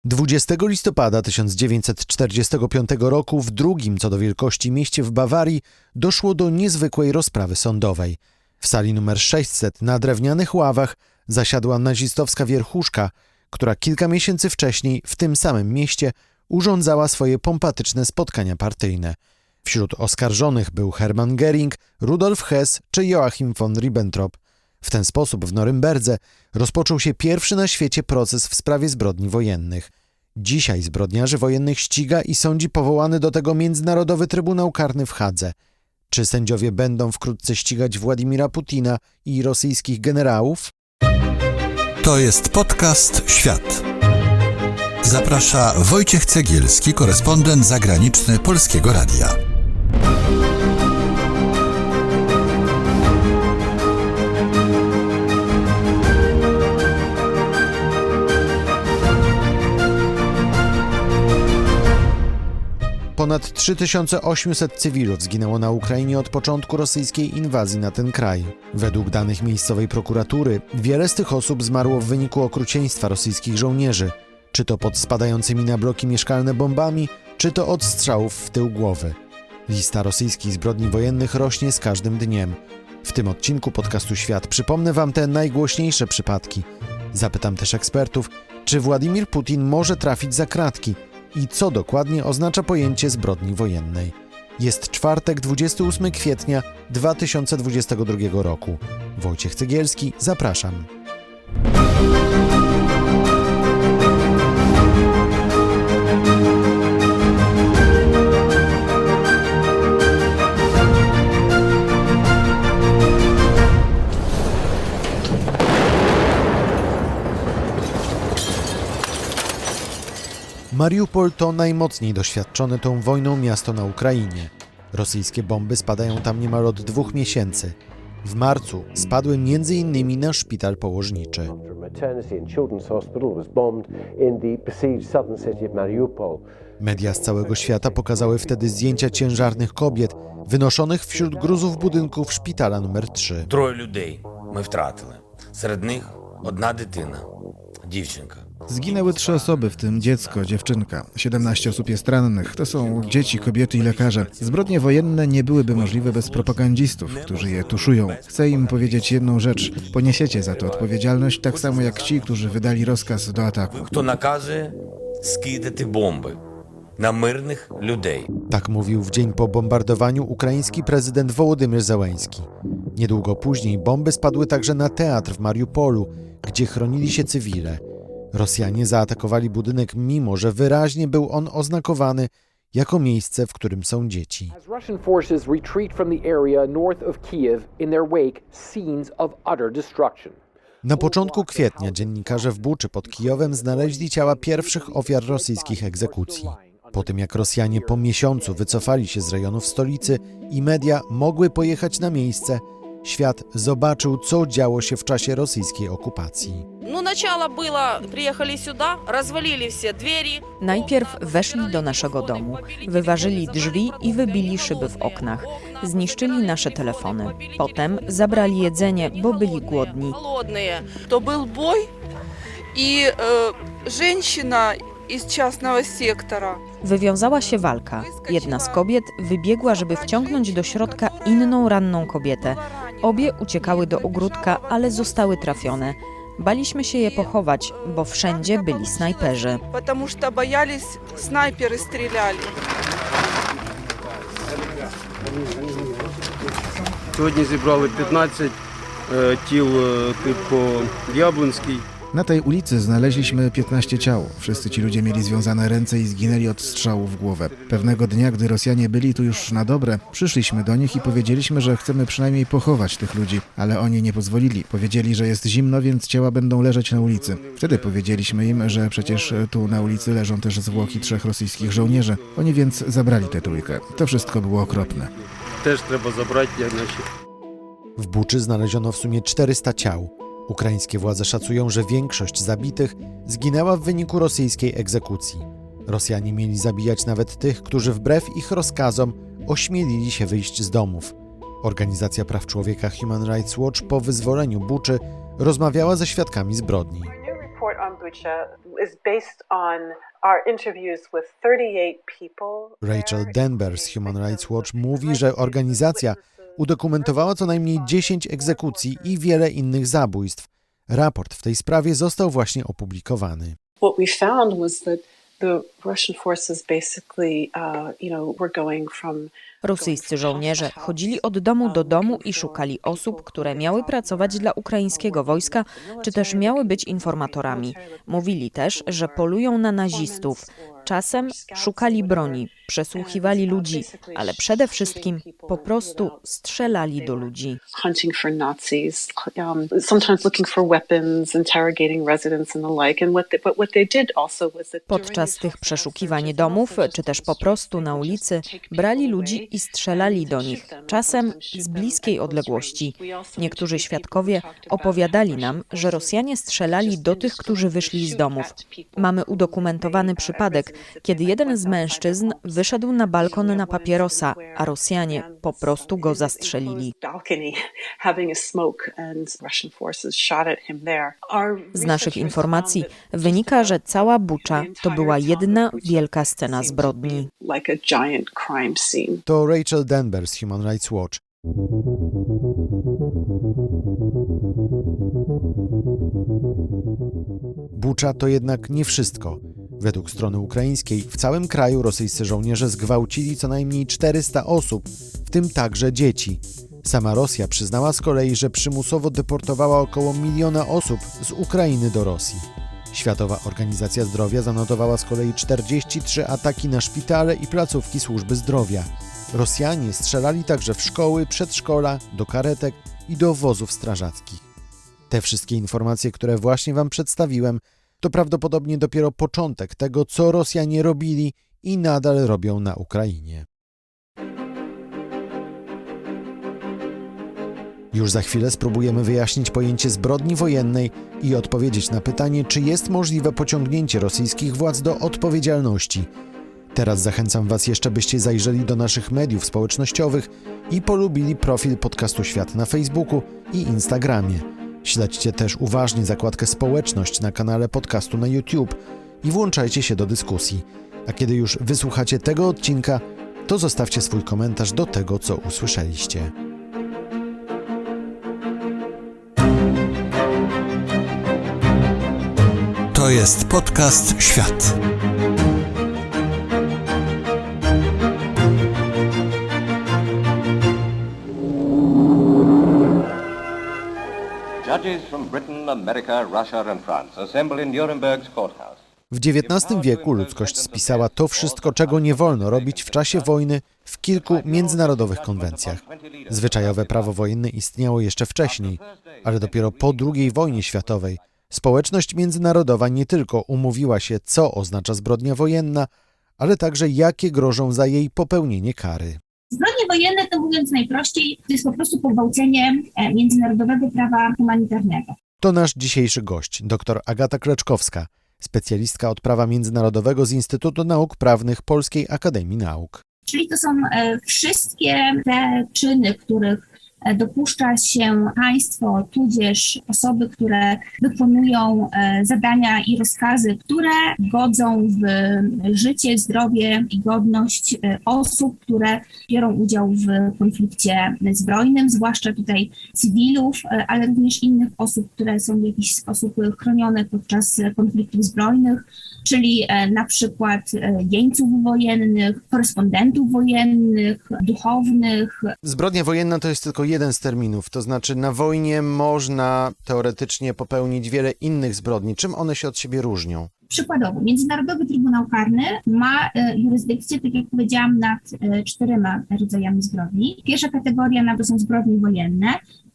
20 listopada 1945 roku w drugim co do wielkości mieście w Bawarii doszło do niezwykłej rozprawy sądowej. W sali numer 600 na drewnianych ławach zasiadła nazistowska wierchuszka, która kilka miesięcy wcześniej w tym samym mieście urządzała swoje pompatyczne spotkania partyjne. Wśród oskarżonych był Hermann Göring, Rudolf Hess czy Joachim von Ribbentrop. W ten sposób w Norymberdze rozpoczął się pierwszy na świecie proces w sprawie zbrodni wojennych. Dzisiaj zbrodniarzy wojennych ściga i sądzi powołany do tego Międzynarodowy Trybunał Karny w Hadze. Czy sędziowie będą wkrótce ścigać Władimira Putina i rosyjskich generałów? To jest podcast Świat. Zaprasza Wojciech Cegielski, korespondent zagraniczny Polskiego Radia. Ponad 3800 cywilów zginęło na Ukrainie od początku rosyjskiej inwazji na ten kraj. Według danych miejscowej prokuratury, wiele z tych osób zmarło w wyniku okrucieństwa rosyjskich żołnierzy, czy to pod spadającymi na bloki mieszkalne bombami, czy to od strzałów w tył głowy. Lista rosyjskich zbrodni wojennych rośnie z każdym dniem. W tym odcinku podcastu Świat przypomnę Wam te najgłośniejsze przypadki. Zapytam też ekspertów, czy Władimir Putin może trafić za kratki i co dokładnie oznacza pojęcie zbrodni wojennej. Jest czwartek, 28 kwietnia 2022 roku. Wojciech Cegielski, zapraszam. Mariupol to najmocniej doświadczone tą wojną miasto na Ukrainie. Rosyjskie bomby spadają tam niemal od 2 miesięcy. W marcu spadły m.in. na szpital położniczy. Media z całego świata pokazały wtedy zdjęcia ciężarnych kobiet wynoszonych wśród gruzów budynków szpitala numer 3. 3 людей ми втратили. Серед них одна дитина, дівчинка. Zginęły 3 osoby, w tym dziecko, dziewczynka. 17 osób jest rannych. To są dzieci, kobiety i lekarze. Zbrodnie wojenne nie byłyby możliwe bez propagandzistów, którzy je tuszują. Chcę im powiedzieć jedną rzecz. Poniesiecie za to odpowiedzialność, tak samo jak ci, którzy wydali rozkaz do ataku. Хто наказує скидати бомби на мирних людей. Tak mówił w dzień po bombardowaniu ukraiński prezydent Wołodymyr Zełenski. Niedługo później bomby spadły także na teatr w Mariupolu, gdzie chronili się cywile. Rosjanie zaatakowali budynek, mimo że wyraźnie był on oznakowany jako miejsce, w którym są dzieci. As Russian forces retreat from the area north of Kiev, in their wake, scenes of utter destruction. Na początku kwietnia dziennikarze w Buczy pod Kijowem znaleźli ciała pierwszych ofiar rosyjskich egzekucji. Po tym jak Rosjanie po miesiącu wycofali się z rejonów stolicy i media mogły pojechać na miejsce, świat zobaczył, co działo się w czasie rosyjskiej okupacji. Начало было, приехали сюда, развалили все двери. Najpierw weszli do naszego domu, wyważyli drzwi i wybili szyby w oknach. Zniszczyli nasze telefony. Potem zabrali jedzenie, bo byli głodni. Голодные. То был бой, и женщина из частного сектора. Wywiązała się walka. Jedna z kobiet wybiegła, żeby wciągnąć do środka inną ranną kobietę. Obie uciekały do ogródka, ale zostały trafione. Baliśmy się je pochować, bo wszędzie byli snajperzy. Потому что боялись, снайперы стреляли. Сьогодні зібрали 15 тіл типу Яблунський. Na tej ulicy znaleźliśmy 15 ciał. Wszyscy ci ludzie mieli związane ręce i zginęli od strzału w głowę. Pewnego dnia, gdy Rosjanie byli tu już na dobre, przyszliśmy do nich i powiedzieliśmy, że chcemy przynajmniej pochować tych ludzi, ale oni nie pozwolili. Powiedzieli, że jest zimno, więc ciała będą leżeć na ulicy. Wtedy powiedzieliśmy im, że przecież tu na ulicy leżą też zwłoki 3 rosyjskich żołnierzy. Oni więc zabrali tę trójkę. To wszystko było okropne. Теж треба забрати, як наші. W Buczy znaleziono w sumie 400 ciał. Ukraińskie władze szacują, że większość zabitych zginęła w wyniku rosyjskiej egzekucji. Rosjanie mieli zabijać nawet tych, którzy wbrew ich rozkazom ośmielili się wyjść z domów. Organizacja praw człowieka Human Rights Watch po wyzwoleniu Buczy rozmawiała ze świadkami zbrodni. report on Bucha is based on our interviews with 38 people. Rachel Denber z Human Rights Watch mówi, że organizacja udokumentowała co najmniej 10 egzekucji i wiele innych zabójstw. Raport w tej sprawie został właśnie opublikowany. What we found was that the Russian forces basically, were going from. Rosyjscy żołnierze chodzili od domu do domu i szukali osób, które miały pracować dla ukraińskiego wojska, czy też miały być informatorami. Mówili też, że polują na nazistów. Czasem szukali broni, przesłuchiwali ludzi, ale przede wszystkim po prostu strzelali do ludzi. Hunting for Nazis, sometimes looking for weapons, interrogating residents and the like. And what they did also was that Podczas tych przeszukiwań domów, czy też po prostu na ulicy, brali ludzi i strzelali do nich, czasem z bliskiej odległości. Niektórzy świadkowie opowiadali nam, że Rosjanie strzelali do tych, którzy wyszli z domów. Mamy udokumentowany przypadek, kiedy jeden z mężczyzn wyszedł na balkon na papierosa, a Rosjanie po prostu go zastrzelili. Z naszych informacji wynika, że cała Bucza to była jedna wielka scena zbrodni. To Rachel Denber z Human Rights Watch. Bucza to jednak nie wszystko. Według strony ukraińskiej w całym kraju rosyjscy żołnierze zgwałcili co najmniej 400 osób, w tym także dzieci. Sama Rosja przyznała z kolei, że przymusowo deportowała około 1 miliona osób z Ukrainy do Rosji. Światowa Organizacja Zdrowia zanotowała z kolei 43 ataki na szpitale i placówki służby zdrowia. Rosjanie strzelali także w szkoły, przedszkola, do karetek i do wozów strażackich. Te wszystkie informacje, które właśnie Wam przedstawiłem, to prawdopodobnie dopiero początek tego, co Rosjanie robili i nadal robią na Ukrainie. Już za chwilę spróbujemy wyjaśnić pojęcie zbrodni wojennej i odpowiedzieć na pytanie, czy jest możliwe pociągnięcie rosyjskich władz do odpowiedzialności. Teraz zachęcam Was jeszcze, byście zajrzeli do naszych mediów społecznościowych i polubili profil podcastu Świat na Facebooku i Instagramie. Śledźcie też uważnie zakładkę Społeczność na kanale podcastu na YouTube i włączajcie się do dyskusji. A kiedy już wysłuchacie tego odcinka, to zostawcie swój komentarz do tego, co usłyszeliście. To jest podcast Świat. Judges from Britain, America, Russia and France assemble in Nuremberg's courthouse. W XIX wieku ludzkość spisała to wszystko, czego nie wolno robić w czasie wojny w kilku międzynarodowych konwencjach. Zwyczajowe prawo wojenne istniało jeszcze wcześniej, ale dopiero po II wojnie światowej społeczność międzynarodowa nie tylko umówiła się, co oznacza zbrodnia wojenna, ale także jakie grożą za jej popełnienie kary. Zbrodnie wojenne, to mówiąc najprościej, to jest po prostu pogwałcenie międzynarodowego prawa humanitarnego. To nasz dzisiejszy gość, dr Agata Kleczkowska, specjalistka od prawa międzynarodowego z Instytutu Nauk Prawnych Polskiej Akademii Nauk. Czyli to są wszystkie te czyny, których dopuszcza się państwo, tudzież osoby, które wykonują zadania i rozkazy, które godzą w życie, zdrowie i godność osób, które biorą udział w konflikcie zbrojnym, zwłaszcza tutaj cywilów, ale również innych osób, które są w jakiś sposób chronione podczas konfliktów zbrojnych, czyli na przykład jeńców wojennych, korespondentów wojennych, duchownych. Zbrodnia wojenna to jest tylko jeden z terminów, to znaczy na wojnie można teoretycznie popełnić wiele innych zbrodni. Czym one się od siebie różnią? Przykładowo, Międzynarodowy Trybunał Karny ma jurysdykcję, tak jak powiedziałam, nad 4 rodzajami zbrodni. Pierwsza kategoria to są zbrodnie wojenne.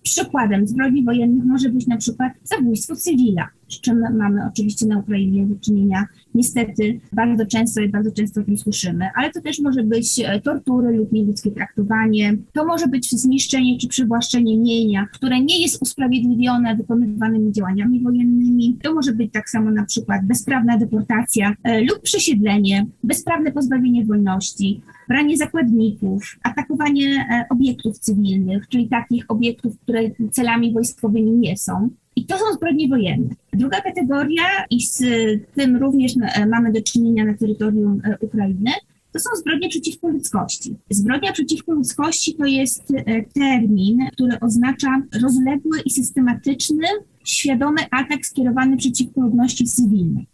Przykładem zbrodni wojennych może być na przykład zabójstwo cywila, z czym mamy oczywiście na Ukrainie do czynienia niestety bardzo często o tym słyszymy, ale to też może być tortury lub nieludzkie traktowanie, to może być zniszczenie czy przywłaszczenie mienia, które nie jest usprawiedliwione wykonywanymi działaniami wojennymi, to może być tak samo na przykład bezprawna deportacja lub przesiedlenie, bezprawne pozbawienie wolności, branie zakładników, atakowanie obiektów cywilnych, czyli takich obiektów, które celami wojskowymi nie są. I to są zbrodnie wojenne. Druga kategoria, i z tym również mamy do czynienia na terytorium Ukrainy, to są zbrodnie przeciwko ludzkości. Zbrodnia przeciwko ludzkości to jest termin, który oznacza rozległy i systematyczny, świadomy atak skierowany przeciwko ludności cywilnej.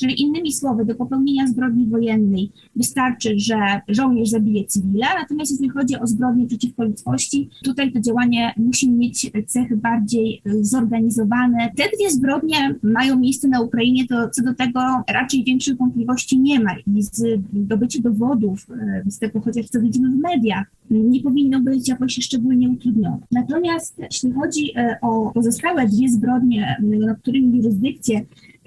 Czyli innymi słowy, do popełnienia zbrodni wojennej wystarczy, że żołnierz zabije cywila, natomiast jeśli chodzi o zbrodnie przeciwko ludzkości, tutaj to działanie musi mieć cechy bardziej zorganizowane. Te dwie zbrodnie mają miejsce na Ukrainie, to co do tego raczej większych wątpliwości nie ma i zdobycie dowodów z tego, chociaż co widzimy w mediach, nie powinno być jakoś szczególnie utrudnione. Natomiast jeśli chodzi o pozostałe dwie zbrodnie, nad którymi jurysdykcję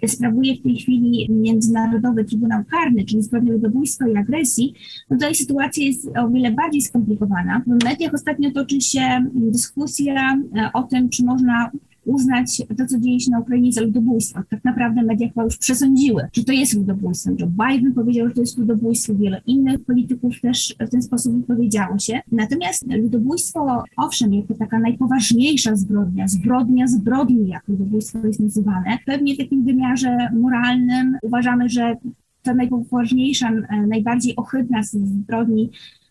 sprawuje w tej chwili Międzynarodowy Trybunał Karny, czyli zbrodnie ludobójstwa i agresji, no tutaj sytuacja jest o wiele bardziej skomplikowana. W mediach ostatnio toczy się dyskusja o tym, czy można uznać to, co dzieje się na Ukrainie za ludobójstwo. Tak naprawdę media chyba już przesądziły, że to jest ludobójstwem. Joe Biden powiedział, że to jest ludobójstwo, wiele innych polityków też w ten sposób wypowiedziało się. Natomiast ludobójstwo, owszem, jako taka najpoważniejsza zbrodnia zbrodni, jak ludobójstwo jest nazywane, pewnie w takim wymiarze moralnym uważamy, że ta najpoważniejsza, najbardziej ohydna z zbrodni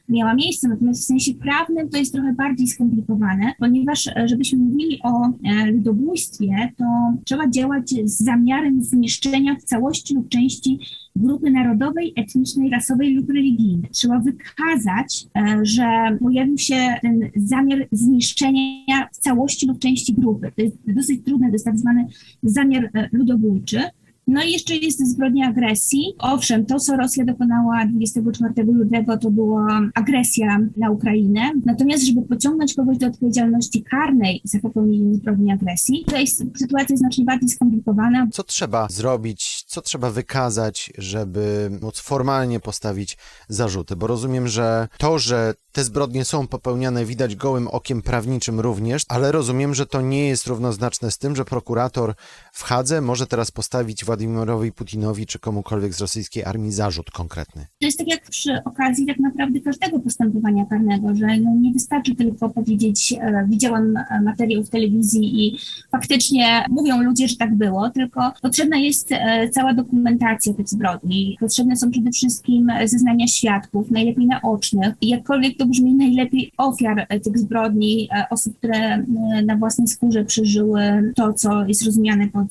miała miejsce, natomiast w sensie prawnym to jest trochę bardziej skomplikowane, ponieważ żebyśmy mówili o ludobójstwie, to trzeba działać z zamiarem zniszczenia w całości lub części grupy narodowej, etnicznej, rasowej lub religijnej. Trzeba wykazać, że pojawił się ten zamiar zniszczenia w całości lub części grupy. To jest dosyć trudne, to jest tak zwany zamiar ludobójczy. No i jeszcze jest zbrodnia agresji. Owszem, to, co Rosja dokonała 24 lutego, to była agresja na Ukrainę. Natomiast, żeby pociągnąć kogoś do odpowiedzialności karnej za popełnienie zbrodni agresji, tutaj sytuacja jest znacznie bardziej skomplikowana. Co trzeba zrobić, co trzeba wykazać, żeby móc formalnie postawić zarzuty? Bo rozumiem, że to, że te zbrodnie są popełniane, widać gołym okiem prawniczym również, ale rozumiem, że to nie jest równoznaczne z tym, że prokurator w Hadze może teraz postawić Władimirowi Putinowi czy komukolwiek z rosyjskiej armii zarzut konkretny. To jest tak jak przy okazji tak naprawdę każdego postępowania karnego, że nie wystarczy tylko powiedzieć, widziałam materiał w telewizji i faktycznie mówią ludzie, że tak było, tylko potrzebna jest cała dokumentacja tych zbrodni. Potrzebne są przede wszystkim zeznania świadków, najlepiej naocznych. Jakkolwiek to brzmi, najlepiej ofiar tych zbrodni, osób, które na własnej skórze przeżyły to, co jest rozumiane pod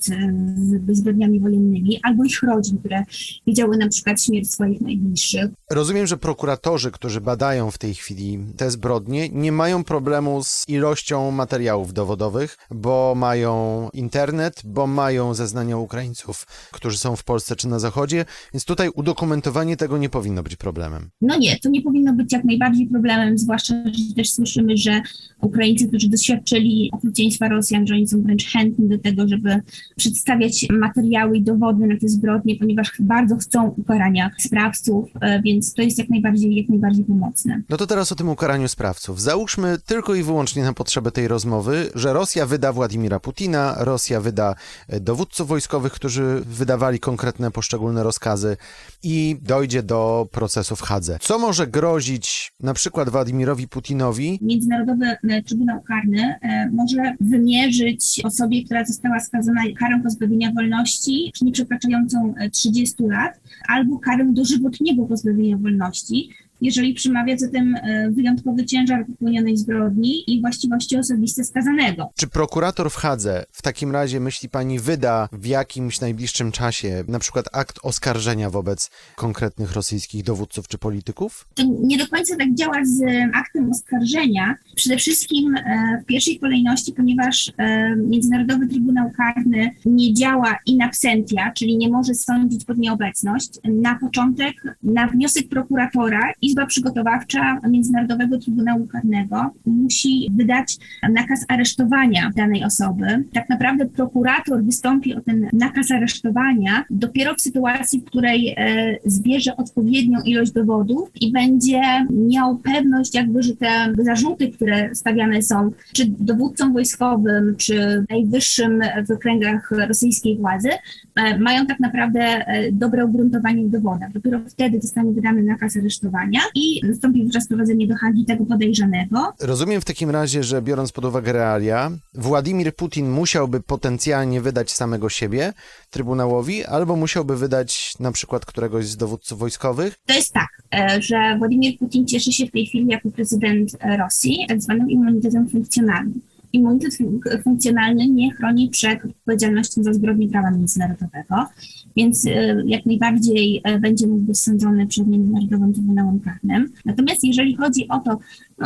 zbrodniami wojennymi, albo ich rodzin, które widziały na przykład śmierć swoich najbliższych. Rozumiem, że prokuratorzy, którzy badają w tej chwili te zbrodnie, nie mają problemu z ilością materiałów dowodowych, bo mają internet, bo mają zeznania Ukraińców, którzy są w Polsce czy na Zachodzie, więc tutaj udokumentowanie tego nie powinno być problemem. No nie, to nie powinno być jak najbardziej problemem, zwłaszcza, że też słyszymy, że Ukraińcy, którzy doświadczyli okrucieństwa Rosjan, że oni są wręcz chętni do tego, żeby przedstawiać materiały i dowody na te zbrodnie, ponieważ bardzo chcą ukarania sprawców, więc to jest jak najbardziej pomocne. No to teraz o tym ukaraniu sprawców. Załóżmy tylko i wyłącznie na potrzebę tej rozmowy, że Rosja wyda Władimira Putina, Rosja wyda dowódców wojskowych, którzy wydawali konkretne poszczególne rozkazy i dojdzie do procesu w Hadze. Co może grozić na przykład Władimirowi Putinowi? Międzynarodowy Trybunał Karny może wymierzyć osobie, która została skazana karą pozbawienia wolności, nie przekraczającą 30 lat, albo karę dożywotniego pozbawienia wolności, jeżeli przemawia zatem wyjątkowy ciężar popełnionej zbrodni i właściwości osobiste skazanego. Czy prokurator w Hadze w takim razie, myśli pani, wyda w jakimś najbliższym czasie na przykład akt oskarżenia wobec konkretnych rosyjskich dowódców czy polityków? To nie do końca tak działa z aktem oskarżenia. Przede wszystkim w pierwszej kolejności, ponieważ Międzynarodowy Trybunał Karny nie działa in absentia, czyli nie może sądzić pod nieobecność. Na początek, na wniosek prokuratora, Izba Przygotowawcza Międzynarodowego Trybunału Karnego musi wydać nakaz aresztowania danej osoby. Tak naprawdę prokurator wystąpi o ten nakaz aresztowania dopiero w sytuacji, w której zbierze odpowiednią ilość dowodów i będzie miał pewność jakby, że te zarzuty, które stawiane są czy dowódcom wojskowym, czy najwyższym w kręgach rosyjskiej władzy, mają tak naprawdę dobre ugruntowanie w dowodach. Dopiero wtedy zostanie wydany nakaz aresztowania. aresztowania i nastąpi wówczas sprowadzenie do Hagi tego podejrzanego. Rozumiem w takim razie, że biorąc pod uwagę realia, Władimir Putin musiałby potencjalnie wydać samego siebie Trybunałowi, albo musiałby wydać na przykład któregoś z dowódców wojskowych? To jest tak, że Władimir Putin cieszy się w tej chwili jako prezydent Rosji tak zwanym immunitetem funkcjonalnym. Immunitet funkcjonalny nie chroni przed odpowiedzialnością za zbrodnie prawa międzynarodowego, więc jak najbardziej będzie mógł być sądzony przed Międzynarodowym Trybunałem Karnym. Natomiast jeżeli chodzi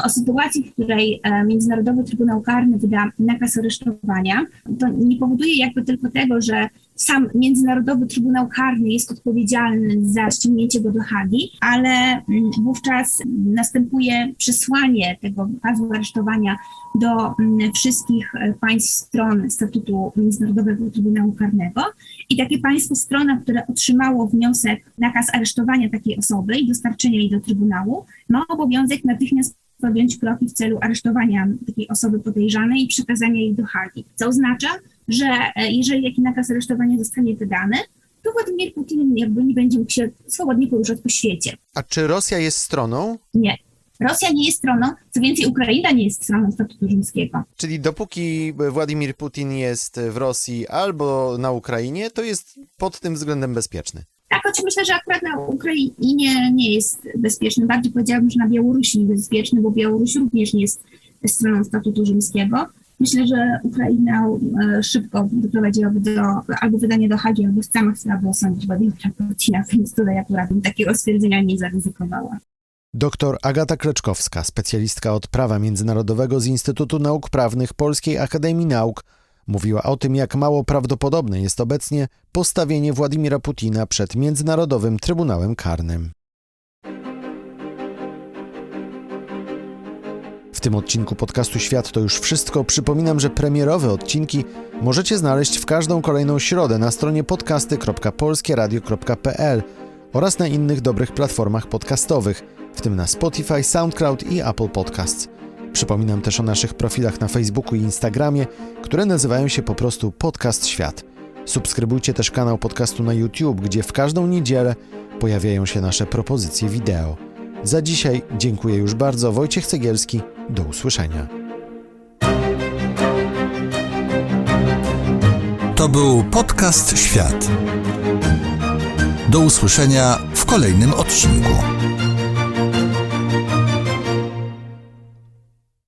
o sytuację, w której Międzynarodowy Trybunał Karny wyda nakaz aresztowania, to nie powoduje jakby tylko tego, że sam Międzynarodowy Trybunał Karny jest odpowiedzialny za ściągnięcie go do Hagi, ale wówczas następuje przesłanie tego nakazu aresztowania do wszystkich państw stron statutu Międzynarodowego Trybunału Karnego i takie państwo strona, które otrzymało wniosek, nakaz aresztowania takiej osoby i dostarczenia jej do Trybunału, ma obowiązek natychmiast podjąć kroki w celu aresztowania takiej osoby podejrzanej i przekazania jej do Hagi. Co oznacza, że jeżeli taki nakaz aresztowania zostanie wydany, to Władimir Putin jakby nie będzie mógł się swobodnie poruszać po świecie. A czy Rosja jest stroną? Nie. Rosja nie jest stroną, co więcej Ukraina nie jest stroną statutu rzymskiego. Czyli dopóki Władimir Putin jest w Rosji albo na Ukrainie, to jest pod tym względem bezpieczny. Tak, choć myślę, że akurat na Ukrainie nie jest bezpieczny. Bardziej powiedziałabym, że na Białorusi niebezpieczny, bo Białoruś również nie jest stroną statutu rzymskiego. Myślę, że Ukraina szybko doprowadziłaby do albo wydania do Hagi, albo sama chciałaby osądzić Władimira Putina, więc tutaj akurat bym takiego stwierdzenia nie zaryzykowała. Doktor Agata Kleczkowska, specjalistka od prawa międzynarodowego z Instytutu Nauk Prawnych Polskiej Akademii Nauk, mówiła o tym, jak mało prawdopodobne jest obecnie postawienie Władimira Putina przed Międzynarodowym Trybunałem Karnym. W tym odcinku podcastu Świat to już wszystko. Przypominam, że premierowe odcinki możecie znaleźć w każdą kolejną środę na stronie podcasty.polskieradio.pl oraz na innych dobrych platformach podcastowych, w tym na Spotify, SoundCloud i Apple Podcasts. Przypominam też o naszych profilach na Facebooku i Instagramie, które nazywają się po prostu Podcast Świat. Subskrybujcie też kanał podcastu na YouTube, gdzie w każdą niedzielę pojawiają się nasze propozycje wideo. Za dzisiaj dziękuję już bardzo. Wojciech Cegielski. Do usłyszenia. To był Podcast Świat. Do usłyszenia w kolejnym odcinku.